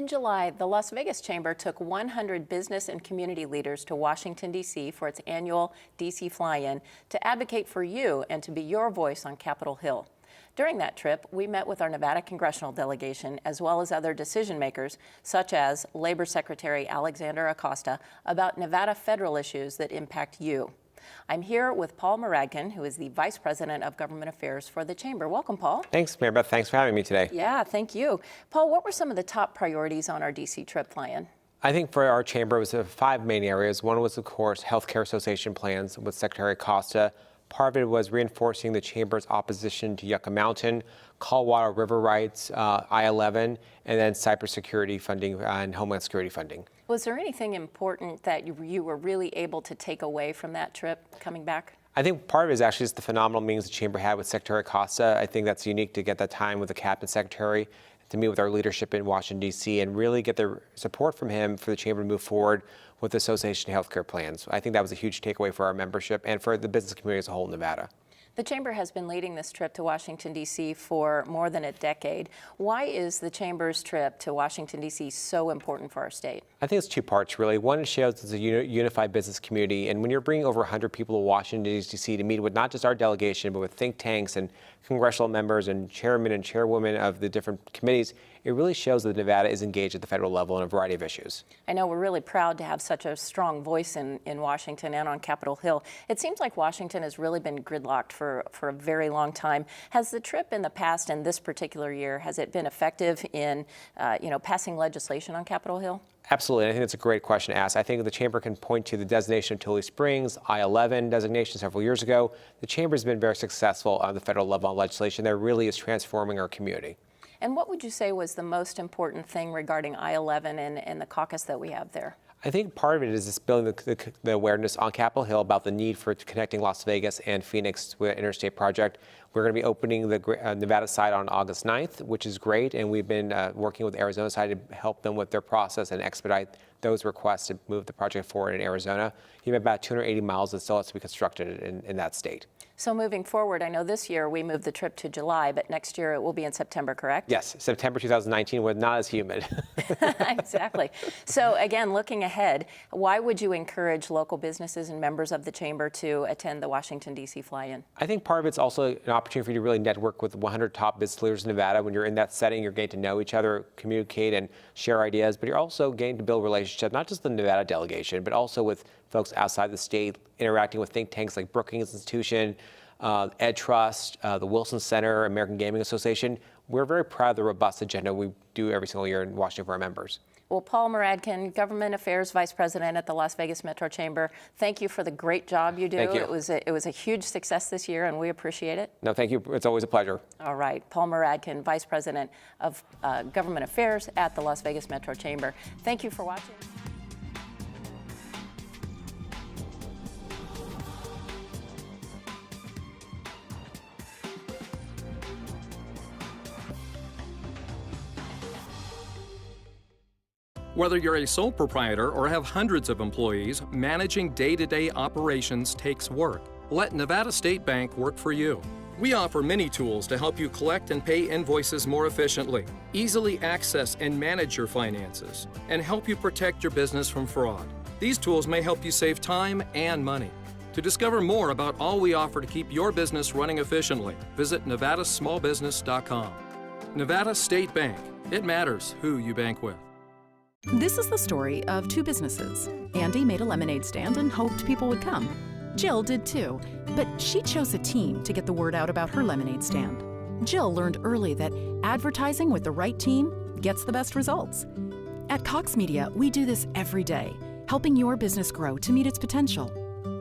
In July, the Las Vegas Chamber took 100 business and community leaders to Washington, D.C. for its annual D.C. fly-in to advocate for you and to be your voice on Capitol Hill. During that trip, we met with our Nevada congressional delegation as well as other decision makers, such as Labor Secretary Alexander Acosta, about Nevada federal issues that impact you. I'm here with Paul Merrigan, who is the Vice President of Government Affairs for the Chamber. Welcome, Paul. Thanks, Mary Beth. Thanks for having me today. Yeah, thank you. Paul, what were some of the top priorities on our D.C. trip fly-in? I think for our chamber, it was 5 main areas. One was, of course, healthcare association plans with Secretary Acosta. Part of it was reinforcing the chamber's opposition to Yucca Mountain, Colorado River rights, I-11, and then cybersecurity funding and Homeland Security funding. Was there anything important that you were really able to take away from that trip coming back? I think part of it is actually just the phenomenal meetings the chamber had with Secretary Acosta. I think that's unique to get that time with the cabinet secretary, to meet with our leadership in Washington, D.C., and really get the support from him for the chamber to move forward with the association healthcare plans. I think that was a huge takeaway for our membership and for the business community as a whole in Nevada. The Chamber has been leading this trip to Washington, D.C. for more than a decade. Why is the Chamber's trip to Washington, D.C. so important for our state? I think it's 2 parts, really. One, it shows it's a unified business community. And when you're bringing over 100 people to Washington, D.C. to meet with not just our delegation, but with think tanks and congressional members and chairmen and chairwomen of the different committees, it really shows that Nevada is engaged at the federal level in a variety of issues. I know we're really proud to have such a strong voice in Washington and on Capitol Hill. It seems like Washington has really been gridlocked for a very long time. Has the trip in the past and this particular year, has it been effective in passing legislation on Capitol Hill? Absolutely. I think that's a great question to ask. I think the Chamber can point to the designation of Tully Springs, I-11 designation several years ago. The Chamber has been very successful on the federal level on legislation that really is transforming our community. And what would you say was the most important thing regarding I-11 and the caucus that we have there? I think part of it is just building the awareness on Capitol Hill about the need for connecting Las Vegas and Phoenix with an interstate project. We're going to be opening the Nevada side on August 9th, which is great, and we've been working with the Arizona side to help them with their process and expedite those requests to move the project forward in Arizona. You have about 280 miles that still has to be constructed in that state. So moving forward, I know this year we moved the trip to July, but next year it will be in September, correct? Yes, September 2019 was not as humid. Exactly. So again, looking ahead, why would you encourage local businesses and members of the Chamber to attend the Washington, D.C. fly-in? I think part of it's also an opportunity for you to really network with 100 top business leaders in Nevada. When you're in that setting, you're getting to know each other, communicate, and share ideas, but you're also getting to build relationships, not just the Nevada delegation, but also with folks outside the state, interacting with think tanks like Brookings Institution, Ed Trust, the Wilson Center, American Gaming Association. We're very proud of the robust agenda we do every single year in Washington for our members. Well, Paul Merrigan, Government Affairs Vice President at the Las Vegas Metro Chamber, thank you for the great job you do. Thank you. It was a huge success this year, and we appreciate it. No, thank you. It's always a pleasure. All right. Paul Merrigan, Vice President of Government Affairs at the Las Vegas Metro Chamber. Thank you for watching. Whether you're a sole proprietor or have hundreds of employees, managing day-to-day operations takes work. Let Nevada State Bank work for you. We offer many tools to help you collect and pay invoices more efficiently, easily access and manage your finances, and help you protect your business from fraud. These tools may help you save time and money. To discover more about all we offer to keep your business running efficiently, visit nevadasmallbusiness.com. Nevada State Bank. It matters who you bank with. This is the story of 2 businesses. Andy made a lemonade stand and hoped people would come. Jill did too, but she chose a team to get the word out about her lemonade stand. Jill learned early that advertising with the right team gets the best results. At Cox Media, we do this every day, helping your business grow to meet its potential.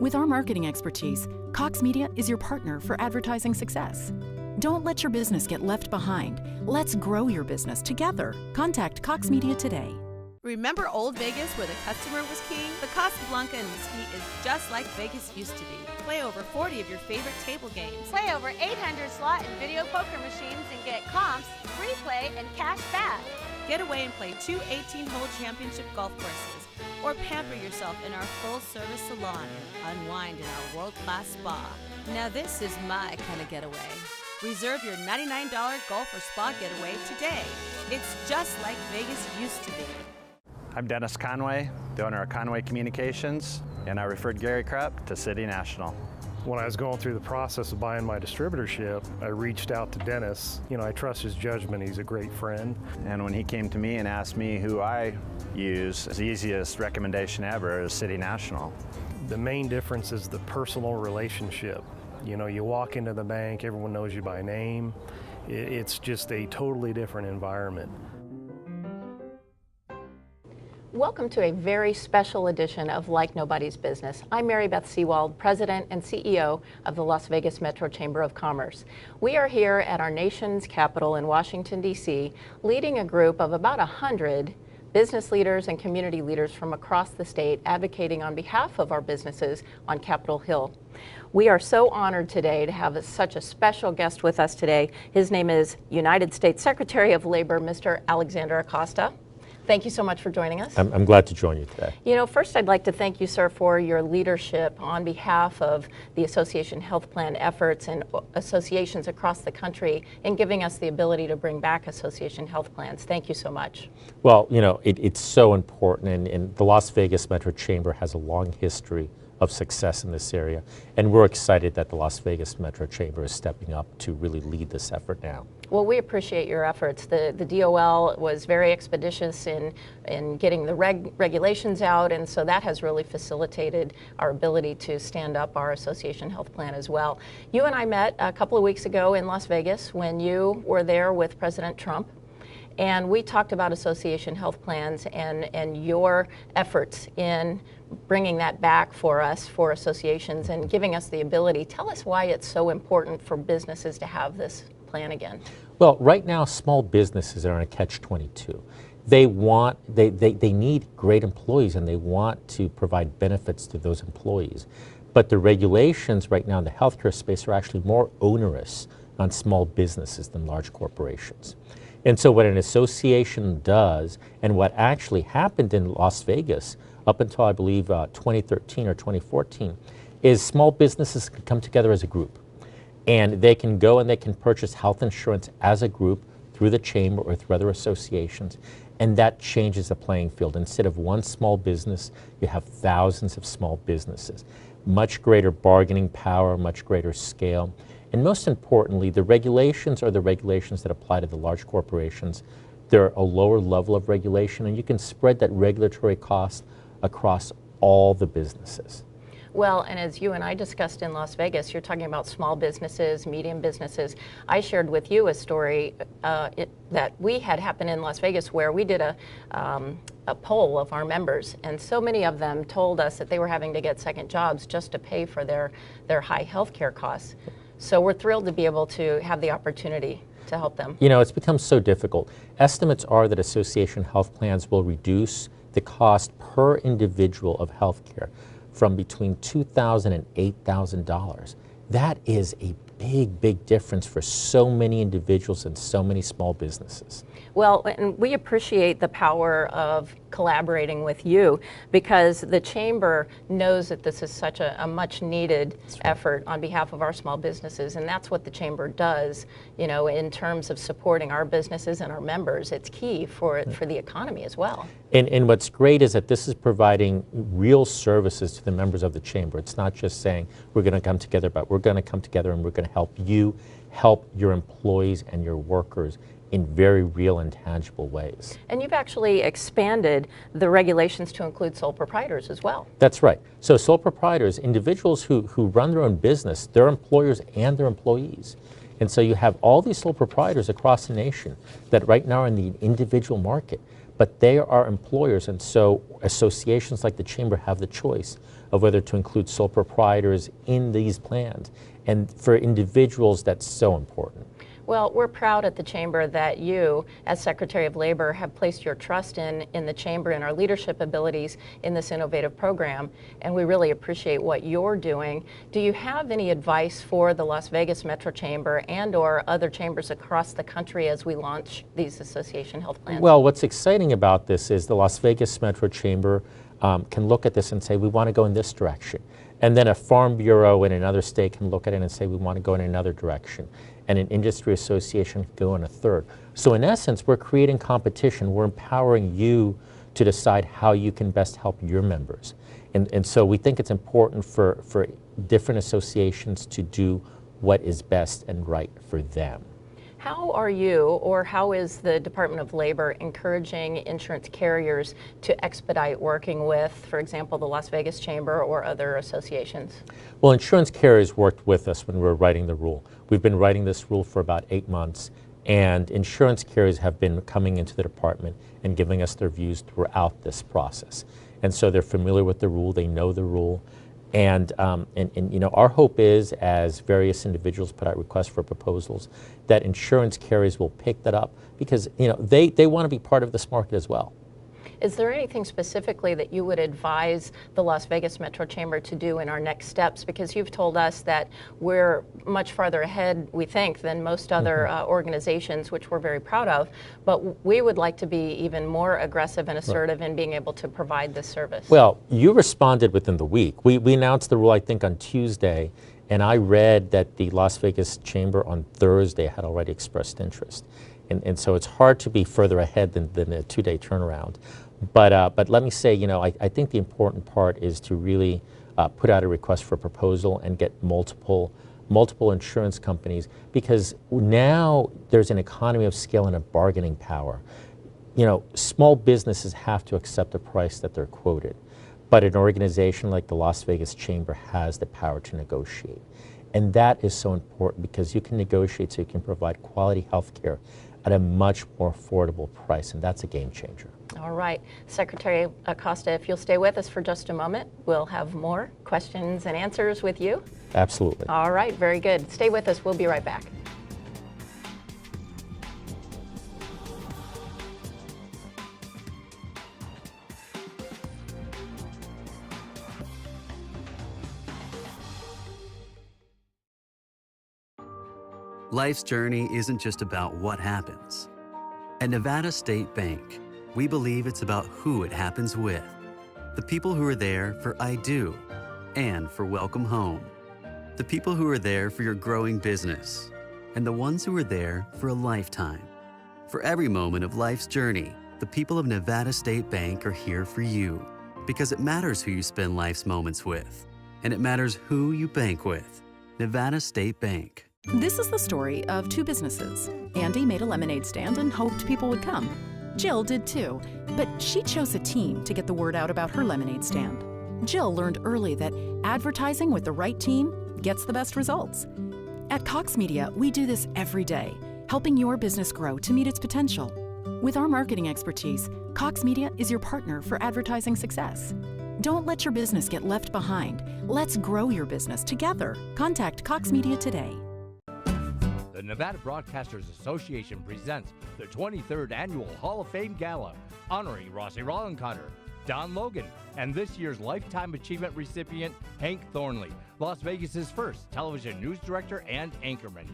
With our marketing expertise, Cox Media is your partner for advertising success. Don't let your business get left behind. Let's grow your business together. Contact Cox Media today. Remember Old Vegas where the customer was king? The Casablanca in Mesquite is just like Vegas used to be. Play over 40 of your favorite table games. Play over 800 slot and video poker machines and get comps, free play, and cash back. Get away and play 2 18-hole championship golf courses. Or pamper yourself in our full-service salon and unwind in our world-class spa. Now this is my kind of getaway. Reserve your $99 golf or spa getaway today. It's just like Vegas used to be. I'm Dennis Conway, the owner of Conway Communications, and I referred Gary Krupp to City National. When I was going through the process of buying my distributorship, I reached out to Dennis. You know, I trust his judgment. He's a great friend. And when he came to me and asked me who I use, the easiest recommendation ever is City National. The main difference is the personal relationship. You know, you walk into the bank, everyone knows you by name. It's just a totally different environment. Welcome to a very special edition of Like Nobody's Business. I'm Beth Sewald, President and CEO of the Las Vegas Metro Chamber of Commerce. We are here at our nation's capital in Washington, D.C., leading a group of about 100 business leaders and community leaders from across the state advocating on behalf of our businesses on Capitol Hill. We are so honored today to have such a special guest with us today. His name is United States Secretary of Labor, Mr. Alexander Acosta. Thank you so much for joining us. I'm glad to join you today. You know, first I'd like to thank you, sir, for your leadership on behalf of the Association Health Plan efforts and associations across the country in giving us the ability to bring back association health plans. Thank you so much. Well, you know, it's so important, and the Las Vegas Metro Chamber has a long history of success in this area, and we're excited that the Las Vegas Metro Chamber is stepping up to really lead this effort now. Well, we appreciate your efforts. The DOL was very expeditious in getting the regulations out, and so that has really facilitated our ability to stand up our association health plan as well. You and I met a couple of weeks ago in Las Vegas when you were there with President Trump, and we talked about association health plans and your efforts in bringing that back for us, for associations, and giving us the ability. Tell us why it's so important for businesses to have this plan again. Well, right now, small businesses are in a catch-22. They need great employees, and they want to provide benefits to those employees. But the regulations right now in the healthcare space are actually more onerous on small businesses than large corporations. And so what an association does, and what actually happened in Las Vegas up until I believe 2013 or 2014, is small businesses can come together as a group. And they can go and they can purchase health insurance as a group through the chamber or through other associations, and that changes the playing field. Instead of one small business, you have thousands of small businesses. Much greater bargaining power, much greater scale. And most importantly, the regulations are the regulations that apply to the large corporations. They're a lower level of regulation, and you can spread that regulatory cost across all the businesses. Well, and as you and I discussed in Las Vegas, you're talking about small businesses, medium businesses. I shared with you a story that we had happen in Las Vegas where we did a poll of our members, and so many of them told us that they were having to get second jobs just to pay for their high health care costs. So we're thrilled to be able to have the opportunity to help them. You know, it's become so difficult. Estimates are that association health plans will reduce the cost per individual of health care from between $2,000 and $8,000. That is a big, big difference for so many individuals and so many small businesses. Well, and we appreciate the power of collaborating with you because the Chamber knows that this is such a much needed effort on behalf of our small businesses, and that's what the Chamber does, you know, in terms of supporting our businesses and our members. It's key for the economy as well. And what's great is that this is providing real services to the members of the Chamber. It's not just saying we're going to come together, but we're going to come together and we're going to help you help your employees and your workers in very real and tangible ways. And you've actually expanded the regulations to include sole proprietors as well. That's right. So sole proprietors, individuals who run their own business, they're employers and their employees. And so you have all these sole proprietors across the nation that right now are in the individual market, but they are employers, and so associations like the Chamber have the choice of whether to include sole proprietors in these plans. And for individuals, that's so important. Well, we're proud at the Chamber that you, as Secretary of Labor, have placed your trust in the Chamber and our leadership abilities in this innovative program, and we really appreciate what you're doing. Do you have any advice for the Las Vegas Metro Chamber and or other chambers across the country as we launch these association health plans? Well, what's exciting about this is the Las Vegas Metro Chamber can look at this and say, we want to go in this direction. And then a farm bureau in another state can look at it and say, we want to go in another direction. And an industry association can go in a third. So in essence, we're creating competition. We're empowering you to decide how you can best help your members. And so we think it's important for different associations to do what is best and right for them. How are you, or how is the Department of Labor encouraging insurance carriers to expedite working with, for example, the Las Vegas Chamber or other associations? Well, insurance carriers worked with us when we were writing the rule. We've been writing this rule for about 8 months, and insurance carriers have been coming into the department and giving us their views throughout this process. And so they're familiar with the rule, they know the rule. And you know, our hope is, as various individuals put out requests for proposals, that insurance carriers will pick that up, because you know they want to be part of this market as well. Is there anything specifically that you would advise the Las Vegas Metro Chamber to do in our next steps? Because you've told us that we're much farther ahead, we think, than most other organizations, which we're very proud of. But we would like to be even more aggressive and assertive in being able to provide this service. Well, you responded within the week. We announced the rule, I think, on Tuesday, and I read that the Las Vegas Chamber on Thursday had already expressed interest. And so it's hard to be further ahead than a 2-day turnaround. But let me say, you know, I think the important part is to really put out a request for proposal and get multiple insurance companies, because now there's an economy of scale and a bargaining power. You know, small businesses have to accept a price that they're quoted, but an organization like the Las Vegas Chamber has the power to negotiate. And that is so important, because you can negotiate so you can provide quality health care at a much more affordable price, and that's a game changer. All right, Secretary Acosta, if you'll stay with us for just a moment, we'll have more questions and answers with you. Absolutely. All right, very good. Stay with us, we'll be right back. Life's journey isn't just about what happens. At Nevada State Bank, we believe it's about who it happens with. The people who are there for I Do and for Welcome Home. The people who are there for your growing business. And the ones who are there for a lifetime. For every moment of life's journey, the people of Nevada State Bank are here for you. Because it matters who you spend life's moments with. And it matters who you bank with. Nevada State Bank. This is the story of two businesses. Andy made a lemonade stand and hoped people would come. Jill did too, but she chose a team to get the word out about her lemonade stand. Jill learned early that advertising with the right team gets the best results. At Cox Media, we do this every day, helping your business grow to meet its potential. With our marketing expertise, Cox Media is your partner for advertising success. Don't let your business get left behind. Let's grow your business together. Contact Cox Media today. The Nevada Broadcasters Association presents the 23rd Annual Hall of Fame Gala, honoring Rossi Rollencotter, Don Logan, and this year's Lifetime Achievement recipient, Hank Thornley, Las Vegas's first television news director and anchorman.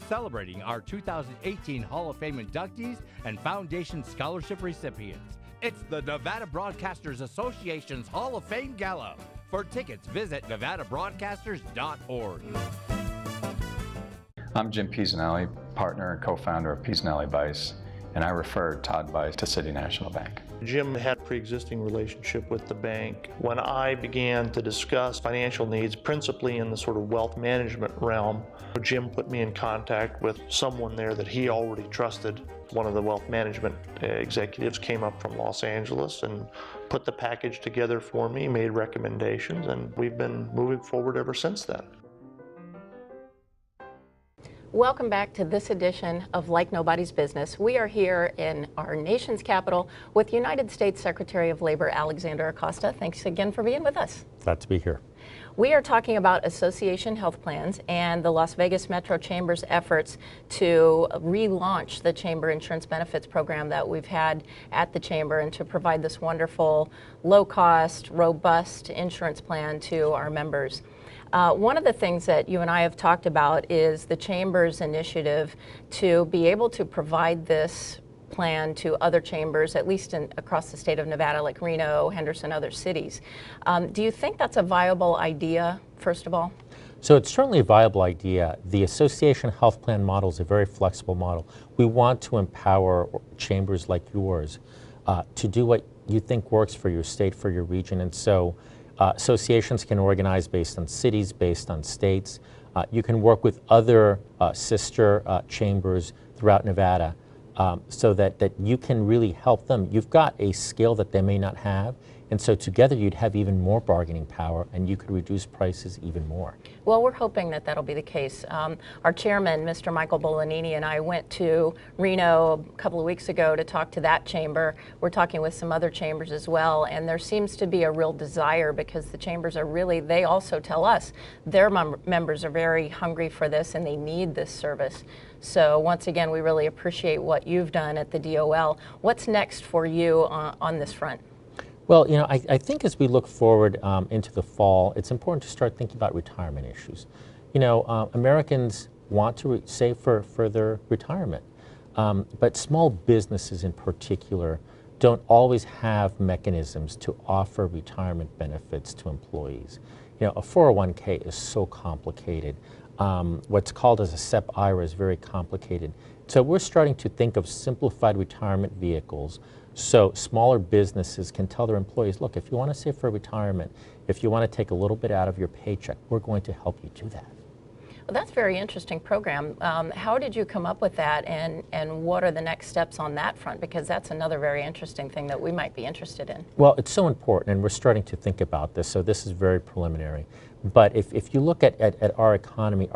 Celebrating our 2018 Hall of Fame inductees and Foundation Scholarship recipients. It's the Nevada Broadcasters Association's Hall of Fame Gala. For tickets, visit nevadabroadcasters.org. I'm Jim Pisanelli, partner and co-founder of Pisanelli Vice, and I referred Todd Vice to City National Bank. Jim had a pre-existing relationship with the bank. When I began to discuss financial needs, principally in the sort of wealth management realm, Jim put me in contact with someone there that he already trusted. One of the wealth management executives came up from Los Angeles and put the package together for me, made recommendations, and we've been moving forward ever since then. Welcome back to this edition of Like Nobody's Business. We are here in our nation's capital with United States Secretary of Labor Alexander Acosta. Thanks again for being with us. Glad to be here. We are talking about association health plans and the Las Vegas Metro Chamber's efforts to relaunch the Chamber Insurance Benefits Program that we've had at the Chamber, and to provide this wonderful, low-cost, robust insurance plan to our members. One of the things that you and I have talked about is the Chamber's initiative to be able to provide this plan to other chambers, at least across the state of Nevada, like Reno, Henderson, other cities. Do you think that's a viable idea, first of all? So it's certainly a viable idea. The association health plan model is a very flexible model. We want to empower chambers like yours to do what you think works for your state, for your region. And so associations can organize based on cities, based on states. You can work with other sister chambers throughout Nevada so that you can really help them. You've got a skill that they may not have, and so together you'd have even more bargaining power and you could reduce prices even more. Well, we're hoping that that'll be the case. Our chairman, Mr. Michael Bolanini, and I went to Reno a couple of weeks ago to talk to that chamber. We're talking with some other chambers as well, and there seems to be a real desire because the chambers are really, they also tell us their members are very hungry for this and they need this service. So once again, we really appreciate what you've done at the DOL. What's next for you on this front? Well, you know, I think as we look forward into the fall, it's important to start thinking about retirement issues. You know, Americans want to save for further retirement, but small businesses in particular don't always have mechanisms to offer retirement benefits to employees. You know, a 401k is so complicated. What's called as a SEP IRA is very complicated. So we're starting to think of simplified retirement vehicles so smaller businesses can tell their employees, look, if you want to save for retirement, if you want to take a little bit out of your paycheck, we're going to help you do that. Well, that's a very interesting program. How did you come up with that, and what are the next steps on that front? Because that's another very interesting thing that we might be interested in. Well, it's so important, and we're starting to think about this, so this is very preliminary. But if you look at our economy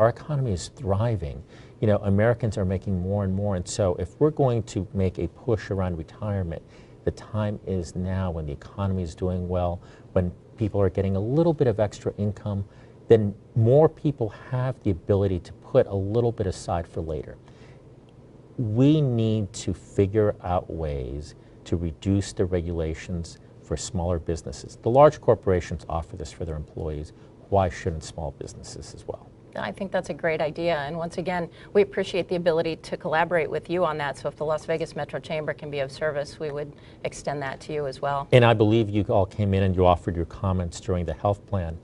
is thriving. You know, Americans are making more and more, and so if we're going to make a push around retirement, the time is now when the economy is doing well, when people are getting a little bit of extra income, then more people have the ability to put a little bit aside for later. We need to figure out ways to reduce the regulations for smaller businesses. The large corporations offer this for their employees. Why shouldn't small businesses as well? I think that's a great idea, and once again, we appreciate the ability to collaborate with you on that, so if the Las Vegas Metro Chamber can be of service, we would extend that to you as well. And I believe you all came in and you offered your comments during the health plan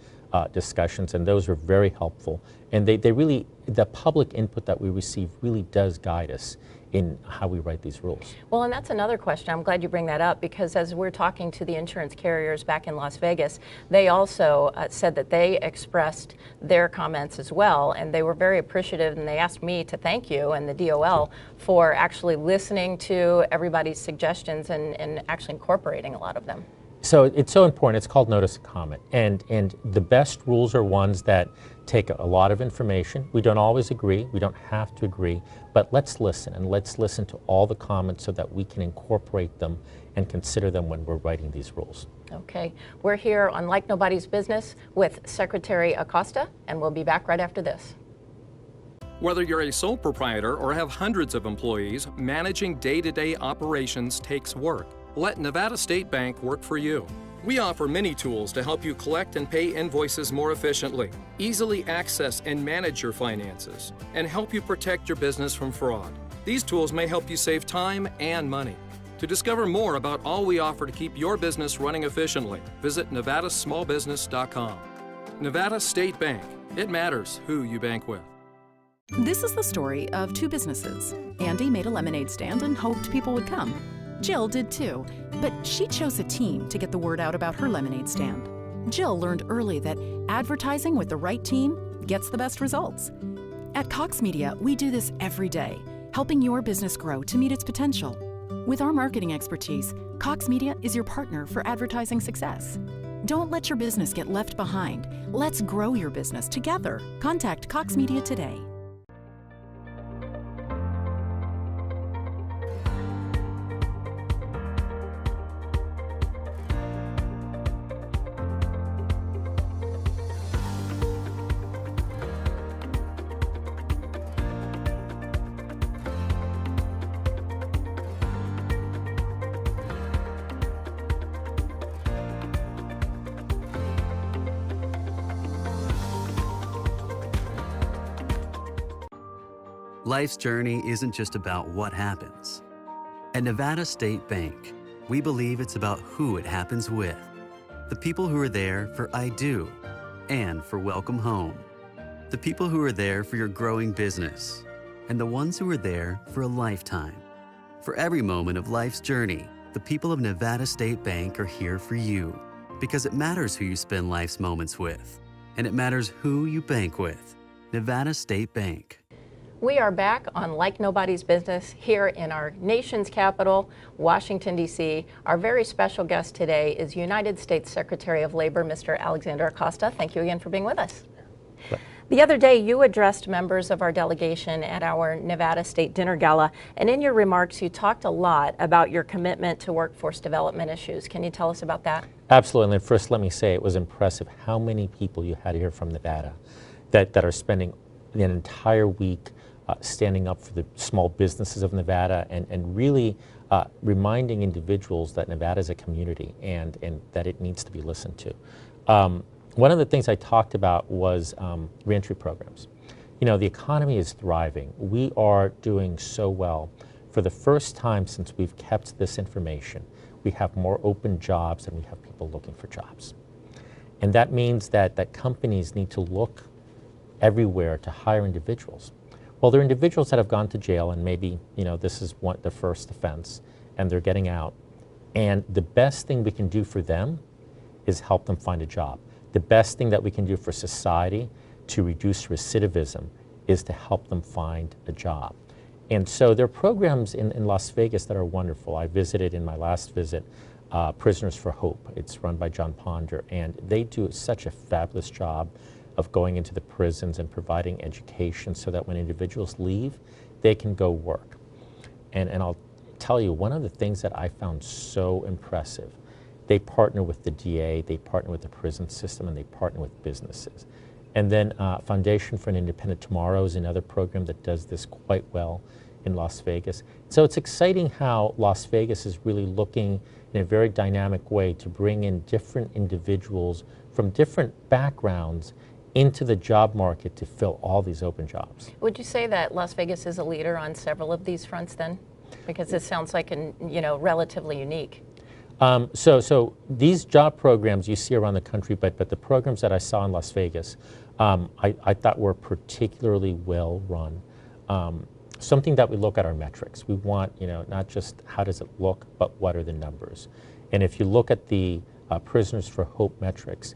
discussions, and those were very helpful. And they really, the public input that we receive really does guide us in how we write these rules. Well, and that's another question. I'm glad you bring that up, because as we're talking to the insurance carriers back in Las Vegas, they also said that they expressed their comments as well, and they were very appreciative, and they asked me to thank you and the DOL for actually listening to everybody's suggestions and actually incorporating a lot of them. So it's so important. It's called notice and comment. And the best rules are ones that take a lot of information. We don't always agree. We don't have to agree. But let's listen, and let's listen to all the comments so that we can incorporate them and consider them when we're writing these rules. Okay. We're here on Like Nobody's Business with Secretary Acosta, and we'll be back right after this. Whether you're a sole proprietor or have hundreds of employees, managing day-to-day operations takes work. Let Nevada State Bank work for you. We offer many tools to help you collect and pay invoices more efficiently, easily access and manage your finances, and help you protect your business from fraud. These tools may help you save time and money. To discover more about all we offer to keep your business running efficiently, visit nevadasmallbusiness.com. Nevada State Bank. It matters who you bank with. This is the story of two businesses. Andy made a lemonade stand and hoped people would come. Jill did too, but she chose a team to get the word out about her lemonade stand. Jill learned early that advertising with the right team gets the best results. At Cox Media, we do this every day, helping your business grow to meet its potential. With our marketing expertise, Cox Media is your partner for advertising success. Don't let your business get left behind. Let's grow your business together. Contact Cox Media today. Life's journey isn't just about what happens. At Nevada State Bank, we believe it's about who it happens with. The people who are there for I do and for welcome home. The people who are there for your growing business and the ones who are there for a lifetime. For every moment of life's journey, the people of Nevada State Bank are here for you because it matters who you spend life's moments with, and it matters who you bank with. Nevada State Bank. We are back on Like Nobody's Business here in our nation's capital, Washington, D.C. Our very special guest today is United States Secretary of Labor, Mr. Alexander Acosta. Thank you again for being with us. The other day, you addressed members of our delegation at our Nevada State Dinner Gala, and in your remarks, you talked a lot about your commitment to workforce development issues. Can you tell us about that? Absolutely. And first, let me say it was impressive how many people you had here from Nevada that are spending an entire week standing up for the small businesses of Nevada and really reminding individuals that Nevada is a community and that it needs to be listened to. One of the things I talked about was reentry programs. You know, the economy is thriving. We are doing so well. For the first time since we've kept this information, we have more open jobs than we have people looking for jobs. And that means that companies need to look everywhere to hire individuals. Well, there are individuals that have gone to jail and maybe, you know, this is their first offense and they're getting out. And the best thing we can do for them is help them find a job. The best thing that we can do for society to reduce recidivism is to help them find a job. And so there are programs in Las Vegas that are wonderful. I visited in my last visit Prisoners for Hope. It's run by John Ponder, and they do such a fabulous job of going into the prisons and providing education so that when individuals leave, they can go work. And I'll tell you, one of the things that I found so impressive, they partner with the DA, they partner with the prison system, and they partner with businesses. And then Foundation for an Independent Tomorrow is another program that does this quite well in Las Vegas. So it's exciting how Las Vegas is really looking in a very dynamic way to bring in different individuals from different backgrounds into the job market to fill all these open jobs. Would you say that Las Vegas is a leader on several of these fronts then? Because this sounds like relatively unique. So these job programs you see around the country, but the programs that I saw in Las Vegas, I thought were particularly well run. Something that we look at our metrics. We want, not just how does it look, but what are the numbers. And if you look at the Prisoners for Hope metrics,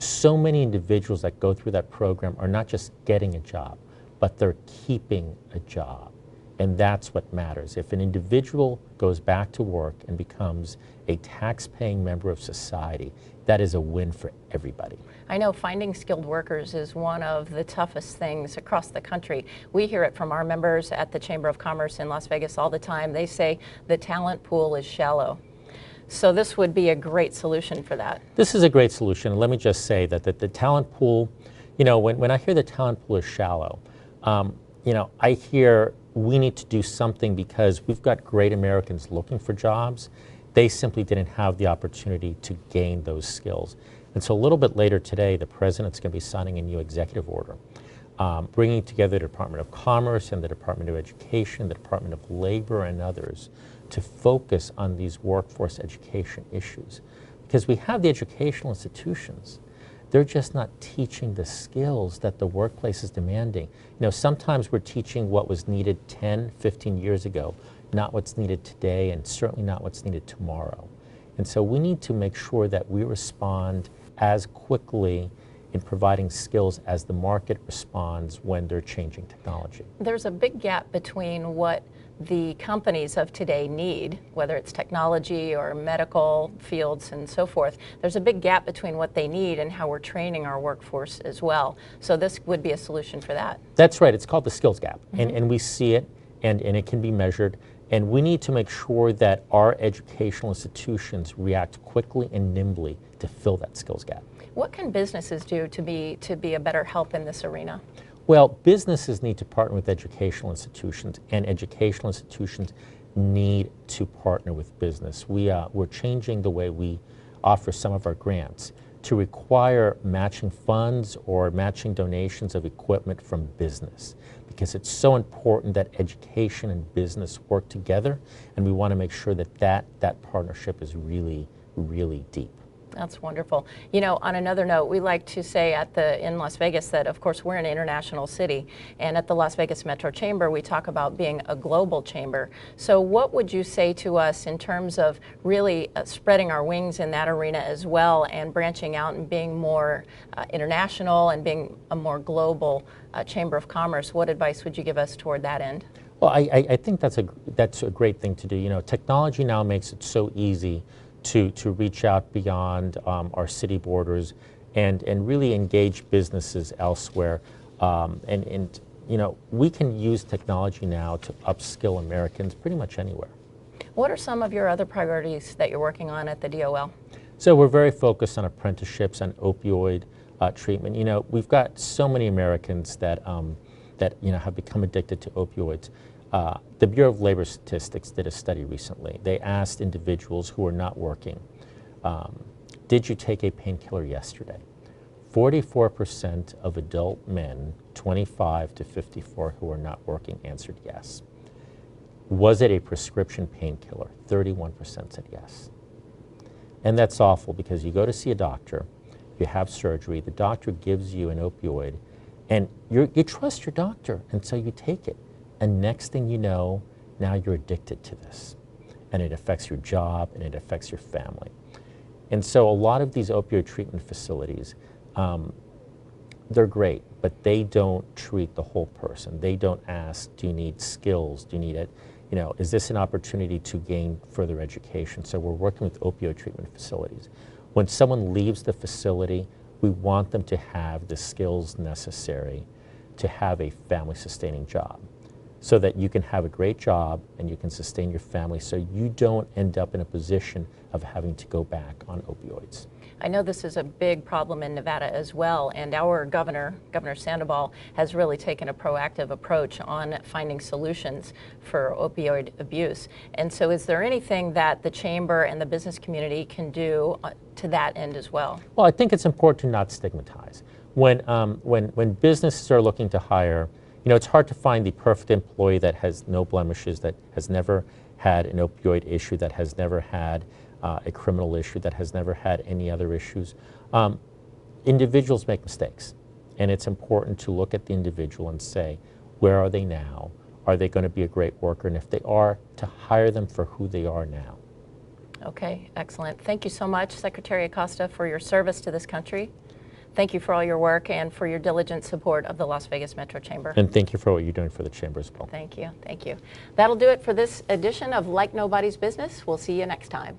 so many individuals that go through that program are not just getting a job, but they're keeping a job. And that's what matters. If an individual goes back to work and becomes a tax-paying member of society, that is a win for everybody. I know finding skilled workers is one of the toughest things across the country. We hear it from our members at the Chamber of Commerce in Las Vegas all the time. They say the talent pool is shallow. So this would be a great solution for that. This is a great solution. Let me just say that the talent pool, when I hear the talent pool is shallow, I hear we need to do something because we've got great Americans looking for jobs. They simply didn't have the opportunity to gain those skills. And so a little bit later today, the president's going to be signing a new executive order, bringing together the Department of Commerce and the Department of Education, the Department of Labor, and others to focus on these workforce education issues. Because we have the educational institutions, they're just not teaching the skills that the workplace is demanding. Sometimes we're teaching what was needed 10, 15 years ago, not what's needed today, and certainly not what's needed tomorrow. And so we need to make sure that we respond as quickly in providing skills as the market responds when they're changing technology. There's a big gap between what the companies of today need, whether it's technology or medical fields and so forth. There's a big gap between what they need and how we're training our workforce as well. So this would be a solution for that. That's right. It's called the skills gap. And we see it, and it can be measured. And we need to make sure that our educational institutions react quickly and nimbly to fill that skills gap. What can businesses do to be a better help in this arena? Well, businesses need to partner with educational institutions, and educational institutions need to partner with business. We're changing the way we offer some of our grants to require matching funds or matching donations of equipment from business, because it's so important that education and business work together, and we want to make sure that that partnership is really, really deep. That's wonderful. You know, on another note, we like to say in Las Vegas that, of course, we're an international city, and at the Las Vegas Metro Chamber, we talk about being a global chamber. So what would you say to us in terms of really spreading our wings in that arena as well, and branching out and being more international and being a more global Chamber of Commerce? What advice would you give us toward that end? Well, I think that's a great thing to do. You know, technology now makes it so easy to reach out beyond our city borders and really engage businesses elsewhere. And you know, we can use technology now to upskill Americans pretty much anywhere. What are some of your other priorities that you're working on at the DOL? So we're very focused on apprenticeships and opioid treatment. You know, we've got so many Americans that you know, have become addicted to opioids. The Bureau of Labor Statistics did a study recently. They asked individuals who are not working, did you take a painkiller yesterday? 44% of adult men, 25 to 54, who are not working answered yes. Was it a prescription painkiller? 31% said yes. And that's awful, because you go to see a doctor, you have surgery, the doctor gives you an opioid, and you trust your doctor, and so you take it. And next thing you know, now you're addicted to this. And it affects your job, and it affects your family. And so a lot of these opioid treatment facilities, they're great, but they don't treat the whole person. They don't ask, do you need skills? Do you need it? You know, is this an opportunity to gain further education? So we're working with opioid treatment facilities. When someone leaves the facility, we want them to have the skills necessary to have a family-sustaining job, so that you can have a great job and you can sustain your family, so you don't end up in a position of having to go back on opioids. I know this is a big problem in Nevada as well, and our Governor Sandoval, has really taken a proactive approach on finding solutions for opioid abuse. And so is there anything that the Chamber and the business community can do to that end as well? Well, I think it's important to not stigmatize. When businesses are looking to hire, you know, it's hard to find the perfect employee that has no blemishes, that has never had an opioid issue, that has never had a criminal issue, that has never had any other issues. Individuals make mistakes, and it's important to look at the individual and say, where are they now? Are they going to be a great worker? And if they are, to hire them for who they are now. Okay, excellent. Thank you so much, Secretary Acosta, for your service to this country. Thank you for all your work and for your diligent support of the Las Vegas Metro Chamber. And thank you for what you're doing for the Chamber as well. Thank you. Thank you. That'll do it for this edition of Like Nobody's Business. We'll see you next time.